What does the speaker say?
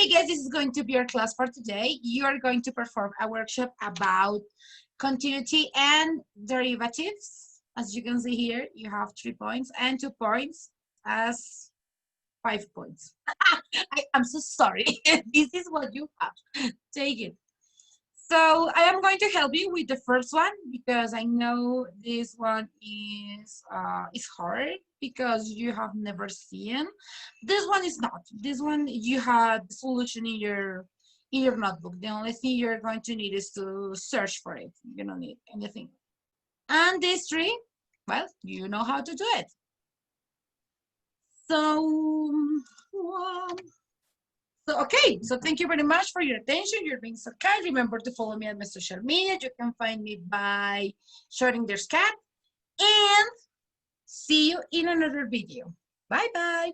I guess this is going to be our class for today. You are going to perform a workshop about continuity and derivatives. As you can see here, you have 3 points and 2 points as 5 points. I'm so sorry. This is what you have. Take it. So I am going to help you with the first one because I know this one is hard because you have never seen. This one is not. This one you had the solution in your notebook. The only thing you're going to need is to search for it. You don't need anything. And these three, well, you know how to do it. So, okay, so thank you very much for your attention. You're being so kind. Remember to follow me on my social media. You can find me by Schrödinger's cat. And see you in another video. Bye-bye.